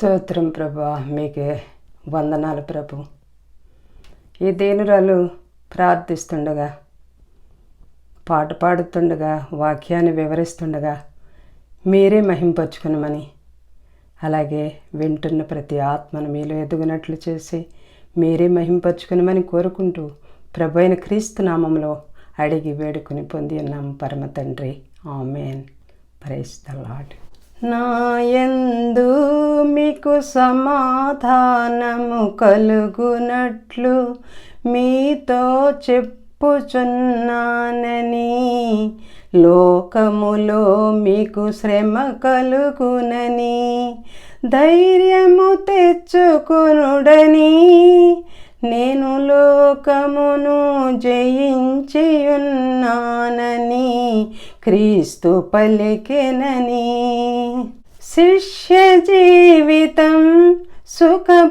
స్తోత్రం ప్రభా, మీకే వందనాలు ప్రభు. ఈ దీనురాలు ప్రార్థిస్తుండగా, పాట పాడుతుండగా, వాక్యాన్ని వివరిస్తుండగా మీరే మహింపరచుకునమని, అలాగే వింటున్న ప్రతి ఆత్మను మీలో ఎదుగునట్లు చేసి మీరే మహింపరచుకునమని కోరుకుంటూ ప్రభు అయిన క్రీస్తు నామంలో అడిగి వేడుకుని పొంది ఉన్నాము పరమ తండ్రి. ఆమేన్. Praise the Lord. నాయందు మీకు సమాధానము కలుగునట్లు మీతో చెప్పుచున్నానని, లోకములో మీకు శ్రమ కలుగునని ధైర్యము తెచ్చుకొనుడని, నేను లోకమును జయించియున్నానని క్రీస్తు పలికెనని. శిష్య జీవితం సుఖభోగాలతో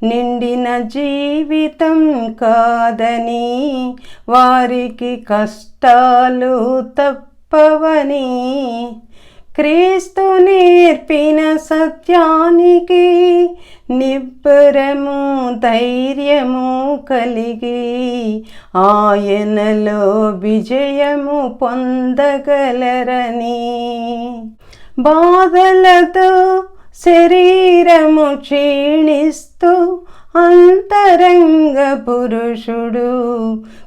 నిండిన జీవితం కాదని, వారికి కష్టాలు తప్పవని, క్రీస్తు నేర్పిన సత్యానికి నిబ్బరము ధైర్యము కలిగి ఆయనలో విజయము పొందగలరని, బాధలతో శరీరము క్షీణిస్తూ అంతరంగ పురుషుడు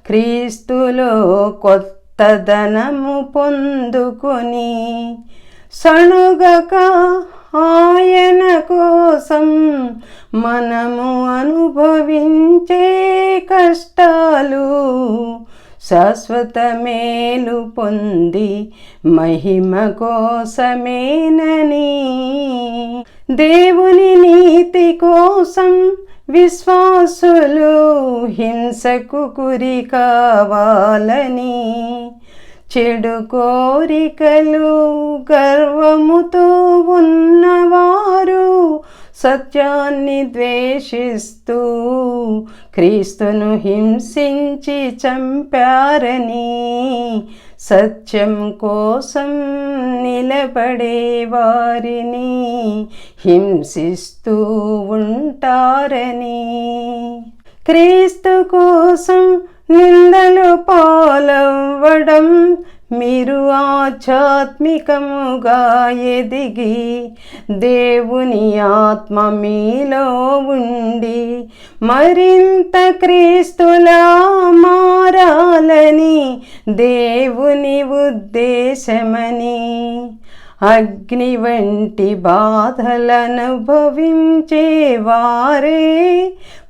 క్రీస్తులో కొత్తదనము పొందుకొని సణుగక ఆయన కోసం మనము అనుభవించే కష్టాలు శాశ్వత మేలు పొంది మహిమ కోసమేనని, దేవుని నీతి కోసం విశ్వాసులు హింసకు గురి కావాలని, చెడు కోరికలు గర్వముతో ఉన్నవారు సత్యాన్ని ద్వేషిస్తూ క్రీస్తును హింసించి చంపారని, సత్యం కోసం నిలబడే వారిని హింసిస్తూ ఉంటారని, క్రీస్తు కోసం నిందలు పాలవ్వడం, మీరు ఆధ్యాత్మికముగా ఎదిగి దేవుని ఆత్మ మీలో ఉండి మరింత క్రీస్తులా మారాలని దేవుని ఉద్దేశమని, అగ్ని వంటి బాధలనుభవించే వారే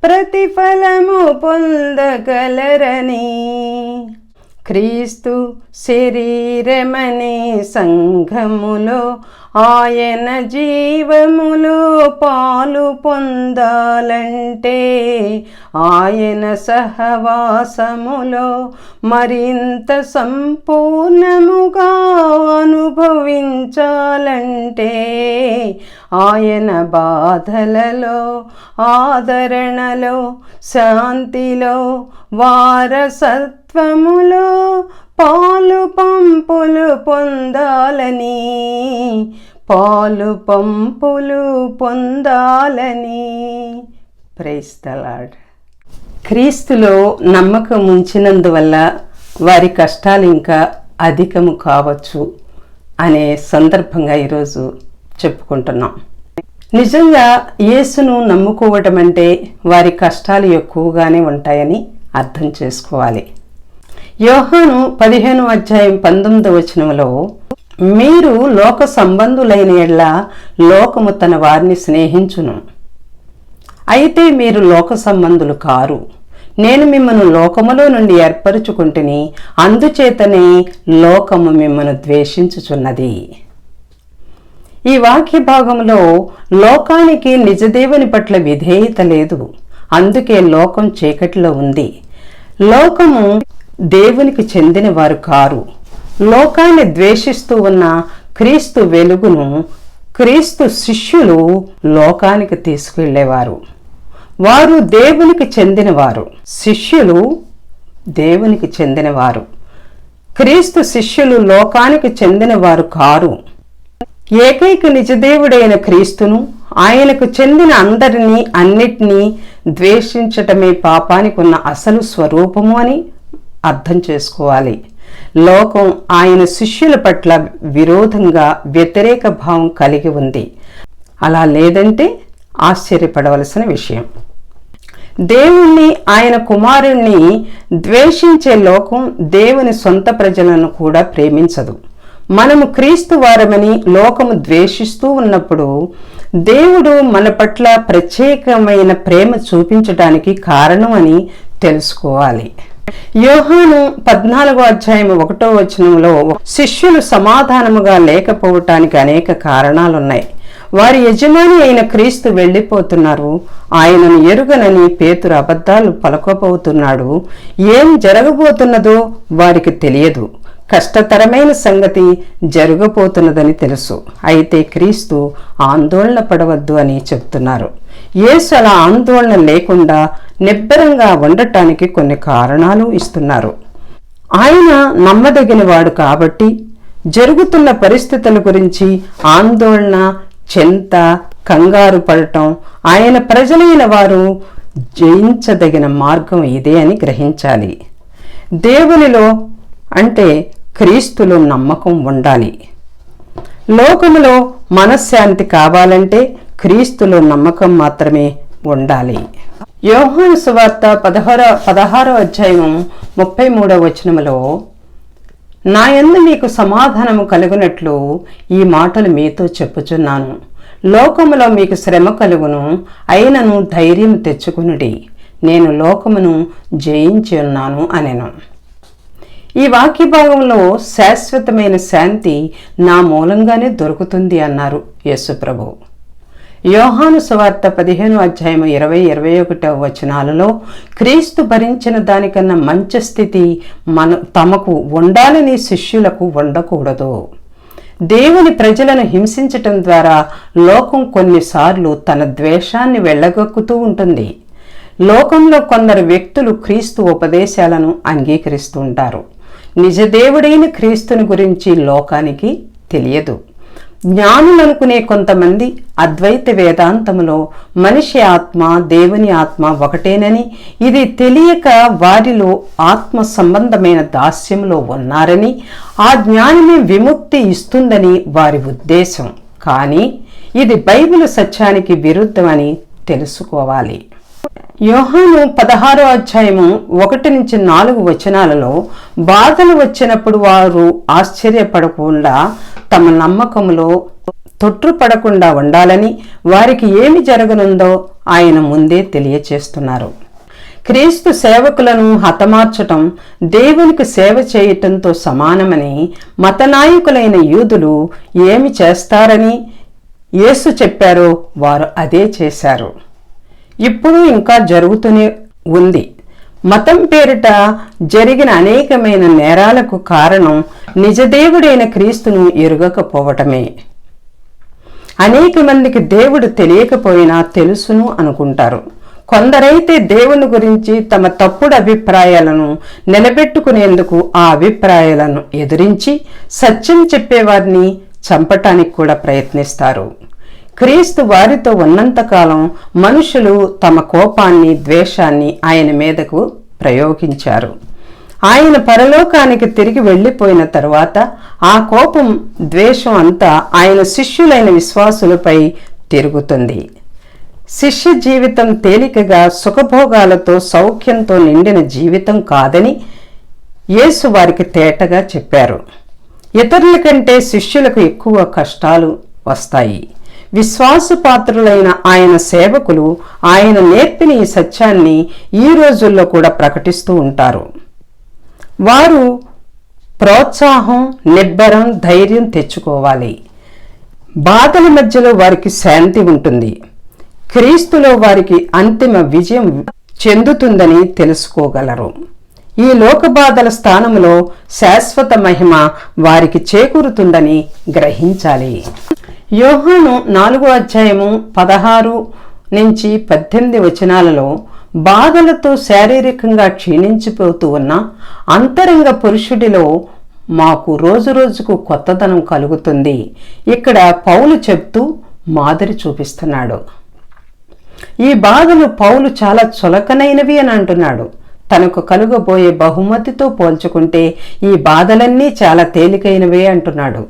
ప్రతిఫలము పొందగలరని, క్రీస్తు శరీరమనే సంఘములో ఆయన జీవములో పాలు పొందాలంటే ఆయన సహవాసములో మరింత సంపూర్ణముగా అనుభవించాలంటే ఆయన బాధలలో ఆదరణలో శాంతిలో వారసత్వములో పాలు పంపులు పొందాలని, పాలు పంపులు పొందాలని. Praise the lord. క్రీస్తులో నమ్మకం ఉంచినందువల్ల వారి కష్టాలు ఇంకా అధికము కావచ్చు అనే సందర్భంగా ఈరోజు చెప్పుకుంటున్నాం. నిజంగా యేసును నమ్ముకోవటం అంటే వారి కష్టాలు ఎక్కువగానే ఉంటాయని అర్థం చేసుకోవాలి. యోహాను 15:19 మీరు లోక సంబంధులైన యెడల లోకము తన వారిని స్నేహించును, అయితే మీరు లోక సంబంధులు కారు, నేను మిమ్మను లోకములో నుండి ఏర్పరచుకుంటుని, అందుచేతనే లోకము మిమ్మను ద్వేషించుచున్నది. ఈ వాక్య భాగంలో లోకానికి నిజదేవుని పట్ల విధేయత లేదు, అందుకే లోకం చీకటిలో ఉంది. లోకము దేవునికి చెందిన వారు కారు. లోకాన్ని ద్వేషిస్తూ ఉన్న క్రీస్తు వెలుగును క్రీస్తు శిష్యులు లోకానికి తీసుకువెళ్ళేవారు. వారు దేవునికి చెందినవారు, శిష్యులు దేవునికి చెందినవారు. క్రీస్తు శిష్యులు లోకానికి చెందినవారు కారు. ఏకైక నిజదేవుడైన క్రీస్తును, ఆయనకు చెందిన అందరినీ అన్నిటినీ ద్వేషించటమే పాపానికి ఉన్న అసలు స్వరూపము అని అర్థం చేసుకోవాలి. లోకం ఆయన శిష్యుల పట్ల విరోధంగా వ్యతిరేక భావం కలిగి ఉంది. అలా లేదంటే ఆశ్చర్యపడవలసిన విషయం. దేవుణ్ణి, ఆయన కుమారుణ్ణి ద్వేషించే లోకం దేవుని సొంత ప్రజలను కూడా ప్రేమించదు. మనము క్రీస్తు వారమని లోకము ద్వేషిస్తూ ఉన్నప్పుడు దేవుడు మన పట్ల ప్రత్యేకమైన ప్రేమ చూపించడానికి కారణం అని తెలుసుకోవాలి. యోహాను 14:1 శిష్యులు సమాధానముగా లేకపోవటానికి అనేక కారణాలున్నాయి. వారి యజమాని అయిన క్రీస్తు వెళ్ళిపోతున్నారు, ఆయనను ఎరుగనని పేతురు అబద్ధాలు పలకపోతున్నాడు. ఏం జరగబోతున్నదో వారికి తెలియదు. కష్టతరమైన సంగతి జరగబోతున్నదని తెలుసు. అయితే క్రీస్తు ఆందోళన పడవద్దు అని చెప్తున్నారు. యేసు అలా ఆందోళన లేకుండా నిబ్బరంగా ఉండటానికి కొన్ని కారణాలు ఇస్తున్నారు. ఆయన నమ్మదగిన వాడు కాబట్టి జరుగుతున్న పరిస్థితుల గురించి ఆందోళన, చింత, కంగారు పడటం ఆయన ప్రజలైన వారు జయించదగిన మార్గం ఇదే అని గ్రహించాలి. దేవునిలో అంటే క్రీస్తులో నమ్మకం ఉండాలి. లోకములో మనశ్శాంతి కావాలంటే క్రీస్తులో నమ్మకం మాత్రమే ఉండాలి. యోహాను సువార్త 16:33 నా యందు మీకు సమాధానము కలుగునట్లు ఈ మాటలు మీతో చెప్పుచున్నాను. లోకములో మీకు శ్రమ కలుగును, అయినను ధైర్యం తెచ్చుకునుడి, నేను లోకమును జయించి ఉన్నాను అనెను. ఈ వాక్య భాగంలో శాశ్వతమైన శాంతి నా మూలంగానే దొరుకుతుంది అన్నారు యేసు ప్రభు. యోహాను సువార్త 15:20-21 క్రీస్తు భరించిన దానికన్నా మంచి స్థితి తమకు ఉండాలని శిష్యులకు ఉండకూడదు. దేవుని ప్రజలను హింసించటం ద్వారా లోకం కొన్నిసార్లు తన ద్వేషాన్ని వెళ్ళగక్కుతూ ఉంటుంది. లోకంలో కొందరు వ్యక్తులు క్రీస్తు ఉపదేశాలను అంగీకరిస్తూ ఉంటారు. నిజదేవుడైన క్రీస్తుని గురించి లోకానికి తెలియదు. జ్ఞానులనుకునే కొంతమంది అద్వైత వేదాంతములో మనిషి ఆత్మ, దేవుని ఆత్మ ఒకటేనని, ఇది తెలియక వారిలో ఆత్మ సంబంధమైన దాస్యంలో ఉన్నారని, ఆ జ్ఞానమే విముక్తి ఇస్తుందని వారి ఉద్దేశం. కానీ ఇది బైబిలు సత్యానికి విరుద్ధమని తెలుసుకోవాలి. యోహాను 16:1-4 బాధలు వచ్చినప్పుడు వారు ఆశ్చర్యపడకుండా తమ నమ్మకములో తొట్రుపడకుండా ఉండాలని, వారికి ఏమి జరగనుందో ఆయన ముందే తెలియచేస్తున్నారు. క్రీస్తు సేవకులను హతమార్చటం దేవునికి సేవ చేయటంతో సమానమని మతనాయకులైన యూదులు ఏమి చేస్తారని యేసు చెప్పారో వారు అదే చేశారు. ఇప్పుడు ఇంకా జరుగుతూనే ఉంది. మతం పేరిట జరిగిన అనేకమైన నేరాలకు కారణం నిజదేవుడైన క్రీస్తును ఎరుగకపోవటమే. అనేక మందికి దేవుడు తెలియకపోయినా తెలుసును అనుకుంటారు. కొందరైతే దేవుని గురించి తమ తప్పుడు అభిప్రాయాలను నిలబెట్టుకునేందుకు ఆ అభిప్రాయాలను ఎదిరించి సత్యం చెప్పేవారిని చంపటానికి కూడా ప్రయత్నిస్తారు. క్రీస్తు వారితో ఉన్నంతకాలం మనుషులు తమ కోపాన్ని, ద్వేషాన్ని ఆయన మీదకు ప్రయోగించారు. ఆయన పరలోకానికి తిరిగి వెళ్ళిపోయిన తరువాత ఆ కోపం, ద్వేషం అంతా ఆయన శిష్యులైన విశ్వాసులపై తిరుగుతుంది. శిష్య జీవితం తేలికగా సుఖభోగాలతో, సౌఖ్యంతో నిండిన జీవితం కాదని యేసు వారికి తేటగా చెప్పారు. ఇతరుల కంటే శిష్యులకు ఎక్కువ కష్టాలు వస్తాయి. విశ్వాసపాత్రులైన ఆయన సేవకులు ఆయన నేర్పిన ఈ సత్యాన్ని ఈ రోజుల్లో కూడా ప్రకటిస్తూ ఉంటారు. వారు ప్రోత్సాహం, నిబ్బరం, ధైర్యం తెచ్చుకోవాలి. బాధల మధ్యలో వారికి శాంతి ఉంటుంది. క్రీస్తులో వారికి అంతిమ విజయం చెందుతుందని తెలుసుకోగలరు. ఈ లోక బాధల స్థానంలో శాశ్వత మహిమ వారికి చేకూరుతుందని గ్రహించాలి. యోహాను 4:16-18 బాధలతో శారీరకంగా క్షీణించిపోతూ ఉన్న అంతరంగ పురుషుడిలో మాకు రోజురోజుకు కొత్తదనం కలుగుతుంది. ఇక్కడ పౌలు చెప్తూ మాదిరి చూపిస్తున్నాడు. ఈ బాధలు పౌలు చాలా చులకనైనవి అని అంటున్నాడు. తనకు కలుగబోయే బహుమతితో పోల్చుకుంటే ఈ బాధలన్నీ చాలా తేలికైనవే అంటున్నాడు.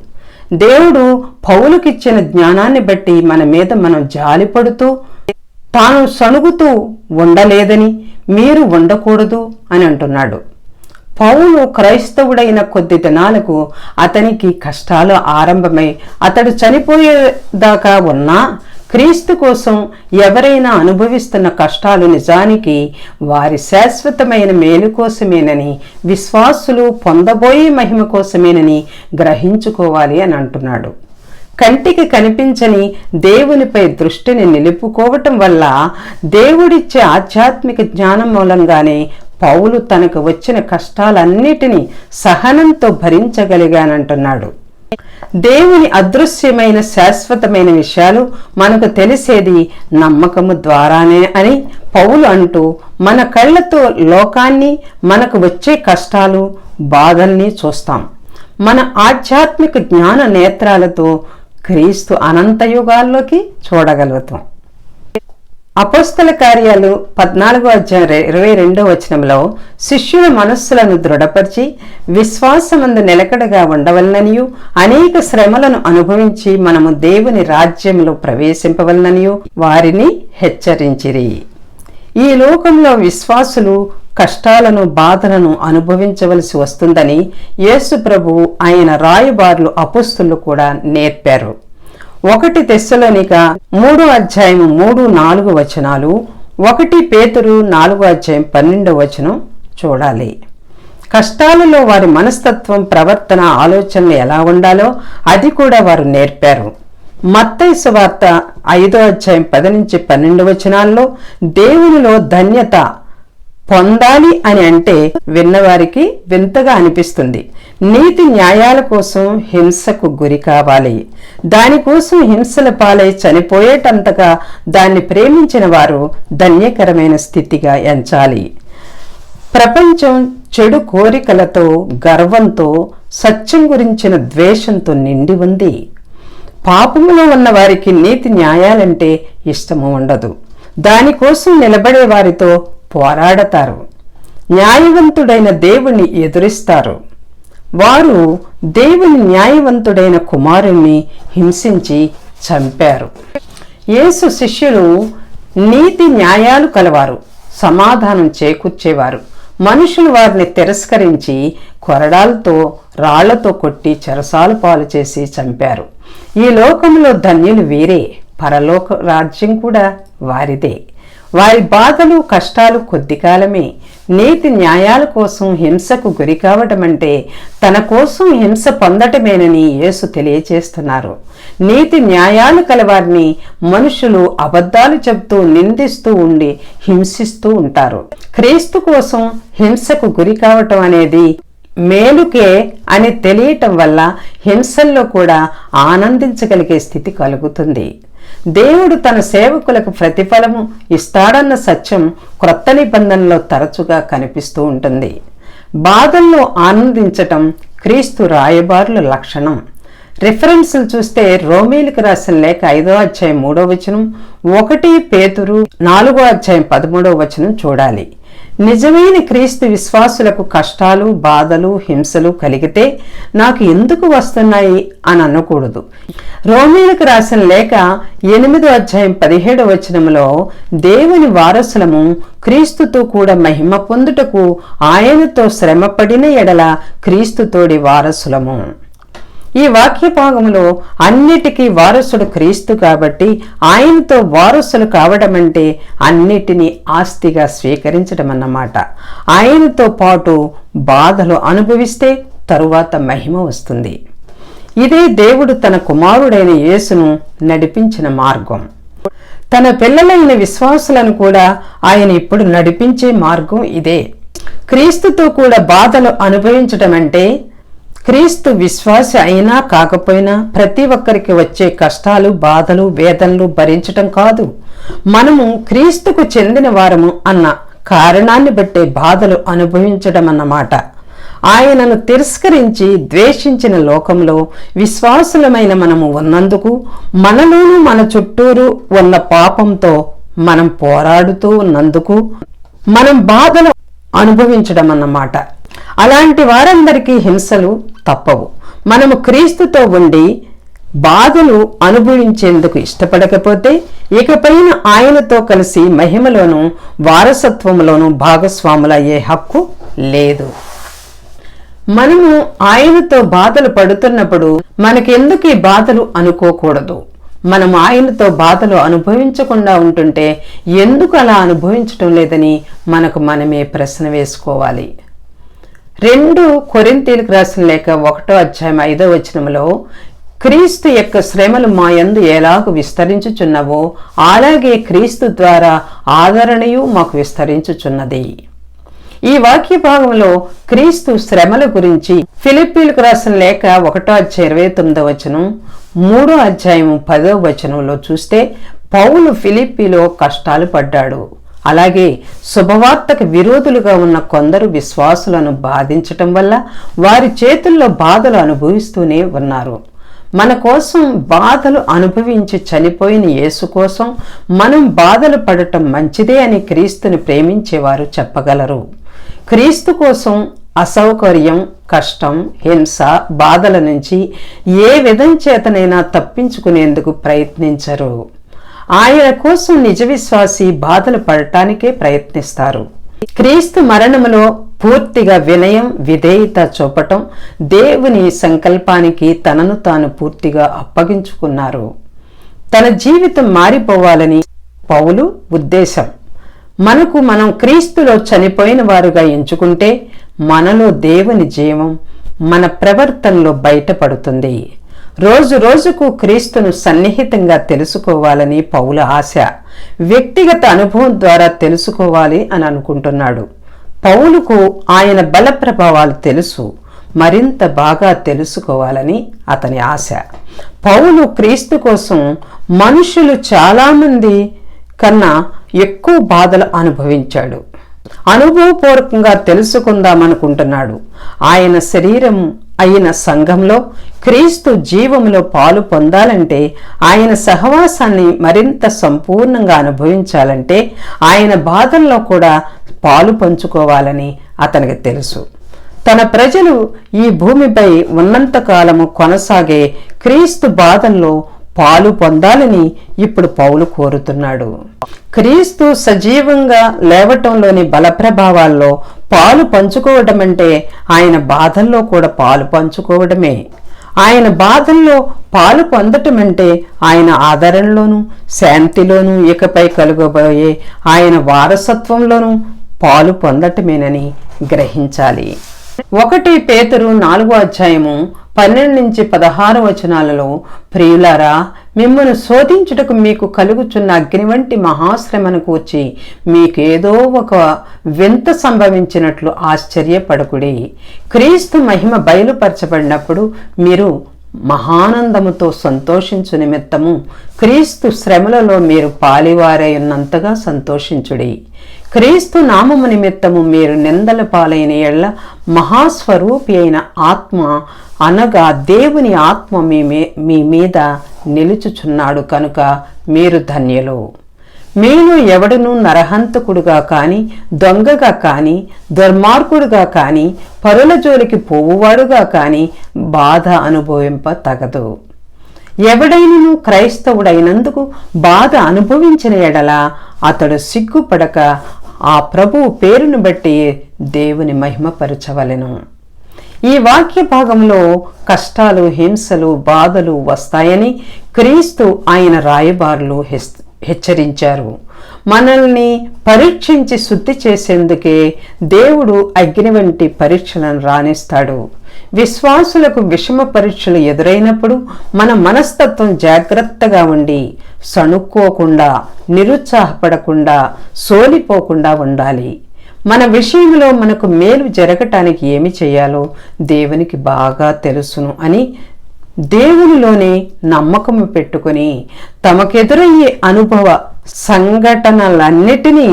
దేవుడు పౌలుకిచ్చిన జ్ఞానాన్ని బట్టి మన మీద మనం జాలిపడుతూ తాను సణుగుతూ ఉండలేదని మీరు ఉండకూడదు అని అంటున్నాడు. పౌలు క్రైస్తవుడైన కొద్ది దినాలకు అతనికి కష్టాలు ఆరంభమై అతడు చనిపోయేదాకా ఉన్నా క్రీస్తు కోసం ఎవరైనా అనుభవిస్తున్న కష్టాలు నిజానికి వారి శాశ్వతమైన మేలు కోసమేనని, విశ్వాసులు పొందబోయే మహిమ కోసమేనని గ్రహించుకోవాలి అని అంటున్నాడు. కంటికి కనిపించని దేవునిపై దృష్టిని నిలుపుకోవటం వల్ల దేవుడిచ్చే ఆధ్యాత్మిక జ్ఞానం మూలంగానే పౌలు తనకు వచ్చిన కష్టాలన్నిటినీ సహనంతో భరించగలిగానంటున్నాడు. దేవుని అదృశ్యమైన శాశ్వతమైన విషయాలు మనకు తెలిసేది నమ్మకము ద్వారానే అని పౌలు అంటూ మన కళ్ళతో లోకాన్ని, మనకు వచ్చే కష్టాలు, బాధల్ని చూస్తాం. మన ఆధ్యాత్మిక జ్ఞాన నేత్రాలతో క్రీస్తు అనంతయుగాల్లోకి చూడగలుగుతాం. అపోస్తల కార్యాలు 14:22 శిష్యుల మనస్సులను దృఢపరిచి విశ్వాసమందు నిలకడగా ఉండవలననియు, అనేక శ్రమలను అనుభవించి మనము దేవుని రాజ్యంలో ప్రవేశింపవలననియు వారిని హెచ్చరించిరి. ఈ లోకంలో విశ్వాసులు కష్టాలను, బాధలను అనుభవించవలసి వస్తుందని యేసు ప్రభువు ఆయన రాయబారులు అపోస్తలులు కూడా నేర్పారు. 1 తెస్సలోనిక 3:3-4 1 పేతురు 4:12 చూడాలి. కష్టాలలో వారి మనస్తత్వం, ప్రవర్తన, ఆలోచనలు ఎలా ఉండాలో అది కూడా వారు నేర్పారు. మత్తయి సువార్త 5:10-12 దేవునిలో ధన్యత పొందాలి అని అంటే విన్నవారికి వింతగా అనిపిస్తుంది. నీతి న్యాయాల కోసం హింసకు గురి కావాలి. దానికోసం హింసల పాలై చనిపోయేటంతగా దాన్ని ప్రేమించిన వారు ధన్యకరమైన స్థితిగా ఎంచాలి. ప్రపంచం చెడు కోరికలతో, గర్వంతో, సత్యం గురించిన ద్వేషంతో నిండి ఉంది. పాపములో ఉన్న వారికి నీతి న్యాయాలంటే ఇష్టము ఉండదు. దానికోసం నిలబడే వారితో పోరాడతారు. న్యాయవంతుడైన దేవుణ్ణి ఎదురిస్తారు. వారు దేవుని న్యాయవంతుడైన కుమారుణ్ణి హింసించి చంపారు. యేసు శిష్యులు నీతి న్యాయాలు కలవారు, సమాధానం చేకూర్చేవారు. మనుషులు వారిని తిరస్కరించి కొరడాలతో, రాళ్లతో కొట్టి చెరసాలు పాలు చేసి చంపారు. ఈ లోకంలో ధన్యులు వీరే, పరలోక రాజ్యం కూడా వారిదే. వారి బాధలు, కష్టాలు కొద్ది కాలమే. నీతి న్యాయాల కోసం హింసకు గురి కావటం అంటే తన కోసం హింస పొందటమేనని యేసు తెలియచేస్తున్నారు. నీతి న్యాయాలు కలవారిని మనుషులు అబద్ధాలు చెబుతూ, నిందిస్తూ ఉండి హింసిస్తూ ఉంటారు. క్రీస్తు కోసం హింసకు గురి కావటం అనేది మేలుకే అని తెలియటం వల్ల హింసల్లో కూడా ఆనందించగలిగే స్థితి కలుగుతుంది. దేవుడు తన సేవకులకు ప్రతిఫలము ఇస్తాడన్న సత్యం క్రొత్త నిబంధనలో తరచుగా కనిపిస్తూ ఉంటుంది. బాధల్లో ఆనందించటం క్రీస్తు రాయబారుల లక్షణం. రిఫరెన్స్లు చూస్తే రోమీలకు రాసిన లేఖ 5:3 1 పేతురు 4:13 చూడాలి. నిజమైన క్రీస్తు విశ్వాసులకు కష్టాలు, బాధలు, హింసలు కలిగితే నాకు ఎందుకు వస్తున్నాయి అని అనకూడదు. రోమీలకు రాసిన లేఖ 8:17 దేవుని వారసులము క్రీస్తుతో కూడా మహిమ పొందుటకు ఆయనతో శ్రమపడిన ఎడల క్రీస్తుతోడి వారసులము. ఈ వాక్య భాగంలో అన్నిటికీ వారసుడు క్రీస్తు కాబట్టి ఆయనతో వారసులు కావడం అంటే అన్నిటినీ ఆస్తిగా స్వీకరించడం అన్నమాట. ఆయనతో పాటు బాధలు అనుభవిస్తే తరువాత మహిమ వస్తుంది. ఇదే దేవుడు తన కుమారుడైన యేసును నడిపించిన మార్గం. తన పిల్లలైన విశ్వాసులను కూడా ఆయన ఇప్పుడు నడిపించే మార్గం ఇదే. క్రీస్తుతో కూడా బాధలు అనుభవించటం అంటే క్రీస్తు విశ్వాసి అయినా కాకపోయినా ప్రతి ఒక్కరికి వచ్చే కష్టాలు, బాధలు, వేదనలు భరించటం కాదు. మనము క్రీస్తుకు చెందిన వారము అన్న కారణాన్ని బట్టే బాధలు అనుభవించడం అన్నమాట. ఆయనను తిరస్కరించి ద్వేషించిన లోకంలో విశ్వాసులమైన మనము ఉన్నందుకు మనలోనూ మన చుట్టూరు ఉన్న పాపంతో మనం పోరాడుతూ ఉన్నందుకు మనం బాధలు అనుభవించడం అన్నమాట. అలాంటి వారందరికీ హింసలు తప్పవు. మనము క్రీస్తుతో ఉండి బాధలు అనుభవించేందుకు ఇష్టపడకపోతే ఇకపైన ఆయనతో కలిసి మహిమలోను వారసత్వంలోను భాగస్వాములయ్యే హక్కు లేదు. మనము ఆయనతో బాధలు పడుతున్నప్పుడు మనకెందుకు ఈ బాధలు అనుకోకూడదు. మనం ఆయనతో బాధలు అనుభవించకుండా ఉంటుంటే ఎందుకు అలా అనుభవించటం లేదని మనకు మనమే ప్రశ్న వేసుకోవాలి. 2 కొరింథీయులకు రాసిన లేఖ 1వ అధ్యాయం 5వ వచనంలో క్రీస్తు యొక్క శ్రమలు మా యందు ఎలాగూ విస్తరించుచున్నవో అలాగే క్రీస్తు ద్వారా ఆదరణయు మాకు విస్తరించుచున్నది. ఈ వాక్య భాగంలో క్రీస్తు శ్రమల గురించి ఫిలిప్పీలకు రాసిన లేఖ 1వ అధ్యాయం 29వ వచనం, 3వ అధ్యాయం 10వ వచనంలో చూస్తే పౌలు ఫిలిప్పీలో కష్టాలు పడ్డాడు. అలాగే శుభవార్తకు విరోధులుగా ఉన్న కొందరు విశ్వాసులను బాధించటం వల్ల వారి చేతుల్లో బాధలు అనుభవిస్తూనే ఉన్నారు. మన కోసం బాధలు అనుభవించి చనిపోయిన యేసు కోసం మనం బాధలు పడటం మంచిదే అని క్రీస్తుని ప్రేమించేవారు చెప్పగలరు. క్రీస్తు కోసం అసౌకర్యం, కష్టం, హింస, బాధల నుంచి ఏ విధం చేతనైనా తప్పించుకునేందుకు ప్రయత్నించరు. ఆయన కోసం నిజ విశ్వాసి బాధలు పడటానికే ప్రయత్నిస్తారు. క్రీస్తు మరణములో పూర్తిగా వినయం, విధేయత చూపటం దేవుని సంకల్పానికి తనను తాను పూర్తిగా అప్పగించుకున్నారు. తన జీవితం మారిపోవాలని పౌలు ఉద్దేశం. మనం క్రీస్తులో చనిపోయిన వారుగా ఎంచుకుంటే మనలో దేవుని జీవం మన ప్రవర్తనలో బయటపడుతుంది. రోజు రోజుకు క్రీస్తును సన్నిహితంగా తెలుసుకోవాలని పౌలు ఆశ. వ్యక్తిగత అనుభవం ద్వారా తెలుసుకోవాలి అని అనుకుంటున్నాడు. పౌలుకు ఆయన బల ప్రభావాలు తెలుసు, మరింత బాగా తెలుసుకోవాలని అతని ఆశ. పౌలు క్రీస్తు కోసం మనుషులు చాలామంది కన్నా ఎక్కువ బాధలు అనుభవించాడు. అనుభవపూర్వకంగా తెలుసుకుందామనుకుంటున్నాడు. ఆయన శరీరం అయిన సంఘంలో క్రీస్తు జీవములో పాలు పొందాలంటే, ఆయన సహవాసాన్ని మరింత సంపూర్ణంగా అనుభవించాలంటే ఆయన బాధల్లో కూడా పాలు పంచుకోవాలని అతనికి తెలుసు. తన ప్రజలు ఈ భూమిపై ఉన్నంతకాలము కొనసాగే క్రీస్తు బాధల్లో పాలు పొందాలని ఇప్పుడు పౌలు కోరుతున్నాడు. క్రీస్తు సజీవంగా లేవటంలోని బల ప్రభావాల్లో పాలు పంచుకోవడం అంటే ఆయన బాధల్లో కూడా పాలు పంచుకోవడమే. ఆయన బాధల్లో పాలు పొందటం అంటే ఆయన ఆదరణలోను, శాంతిలోను, ఇకపై కలుగబోయే ఆయన వారసత్వంలోను పాలు పొందటమేనని గ్రహించాలి. 1 పేతురు 4వ అధ్యాయము 12-16 వచనాలలో, ప్రియులారా, మిమ్మల్ని శోధించుటకు మీకు కలుగుచున్న అగ్ని వంటి మహాశ్రమను కూర్చి మీకేదో ఒక వింత సంభవించినట్లు ఆశ్చర్యపడకుడి. క్రీస్తు మహిమ బయలుపరచబడినప్పుడు మీరు మహానందముతో సంతోషించు నిమిత్తము క్రీస్తు శ్రమలలో మీరు పాలివారై ఉన్నంతగా సంతోషించుడి. క్రీస్తు నామము నిమిత్తము మీరు నిందల పాలైన ఎడల మహాస్వరూపి అయిన ఆత్మ అనగా దేవుని ఆత్మ మీ మీద నిలుచుచున్నాడు కనుక మీరు ధన్యులు. మీలో ఎవడును నరహంతకుడుగా కాని, దొంగగా కాని, దుర్మార్గుడుగా కాని, పరుల జోలికి పోవువాడుగా కాని బాధ అనుభవింప తగదు. ఎవడైనను క్రైస్తవుడైనందుకు బాధ అనుభవించిన ఎడల అతడు సిగ్గుపడక ఆ ప్రభువు పేరును బట్టి దేవుని మహిమపరచవలెను. ఈ వాక్య భాగంలో కష్టాలు, హింసలు, బాధలు వస్తాయని క్రీస్తు ఆయన రాయబారులు హెచ్చరించారు. మనల్ని పరీక్షించి శుద్ధి చేసేందుకే దేవుడు అగ్ని వంటి పరీక్షలను రాణిస్తాడు. విశ్వాసులకు విషమ పరీక్షలు ఎదురైనప్పుడు మన మనస్తత్వం జాగ్రత్తగా ఉండి సణుక్కోకుండా, నిరుత్సాహపడకుండా, సోలిపోకుండా ఉండాలి. మన విషయంలో మనకు మేలు జరగటానికి ఏమి చేయాలో దేవునికి బాగా తెలుసును అని దేవునిలోనే నమ్మకము పెట్టుకుని తమకెదురయ్యే అనుభవ సంఘటనలన్నిటినీ,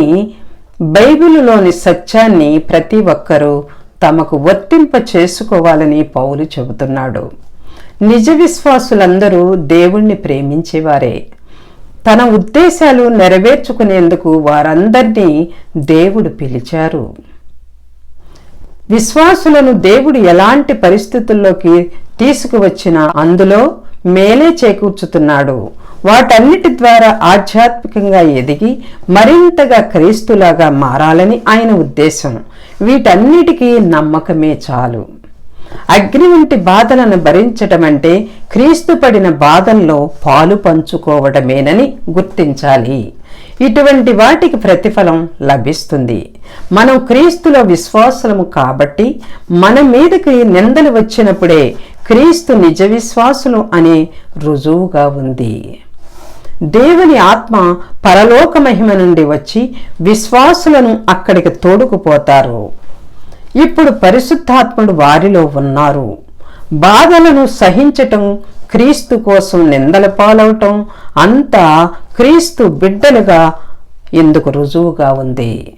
బైబిలులోని సత్యాన్ని ప్రతి ఒక్కరూ తమకు వర్తింప చేసుకోవాలని పౌలు చెబుతున్నాడు. నిజ విశ్వాసులందరూ దేవుణ్ణి ప్రేమించేవారే. తన ఉద్దేశాలు నెరవేర్చుకునేందుకు వారందరినీ దేవుడు పిలిచారు. విశ్వాసులను దేవుడు ఎలాంటి పరిస్థితుల్లోకి తీసుకువచ్చినా అందులో మేలే చేకూర్చుతున్నాడు. వాటన్నిటి ద్వారా ఆధ్యాత్మికంగా ఎదిగి మరింతగా క్రీస్తులాగా మారాలని ఆయన ఉద్దేశం. వీటన్నిటికీ నమ్మకమే చాలు. అగ్ని వంటి బాధలను భరించటం అంటే క్రీస్తు పడిన బాధల్లో పాలు పంచుకోవడమేనని గుర్తించాలి. ఇటువంటి వాటికి ప్రతిఫలం లభిస్తుంది. మనం క్రీస్తులో విశ్వాసులము కాబట్టి మన మీదకి నిందలు వచ్చినప్పుడే క్రీస్తు నిజ విశ్వాసులు అనే రుజువుగా ఉంది. దేవుని ఆత్మ పరలోక మహిమ నుండి వచ్చి విశ్వాసులను అక్కడికి తోడుకుపోతారు. ఇప్పుడు పరిశుద్ధాత్ముడు వారిలో ఉన్నారు. బాధలను సహించటం, క్రీస్తు కోసం నిందల పాలవటం అంతా క్రీస్తు బిడ్డలుగా ఇందుకు రుజువుగా ఉంది.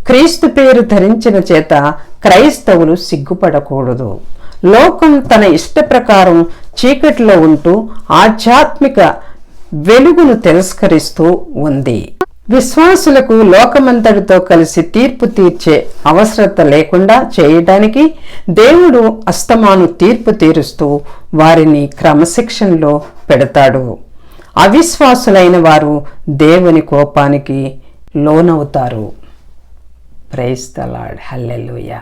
క్రీస్తు పేరు ధరించిన చేత క్రైస్తవులు సిగ్గుపడకూడదు. లోకం తన ఇష్ట ప్రకారం చీకటిలో ఉంటూ ఆధ్యాత్మిక వెలుగును తిరస్కరిస్తూ ఉంది. విశ్వాసులకు లోకమంతటితో కలిసి తీర్పు తీర్చే అవసరత లేకుండా చేయడానికి దేవుడు అస్తమాను తీర్పు తీరుస్తూ వారిని క్రమశిక్షణలో పెడతాడు. అవిశ్వాసులైన వారు దేవుని కోపానికి లోనవుతారు. Praise the Lord. హల్లెలూయా.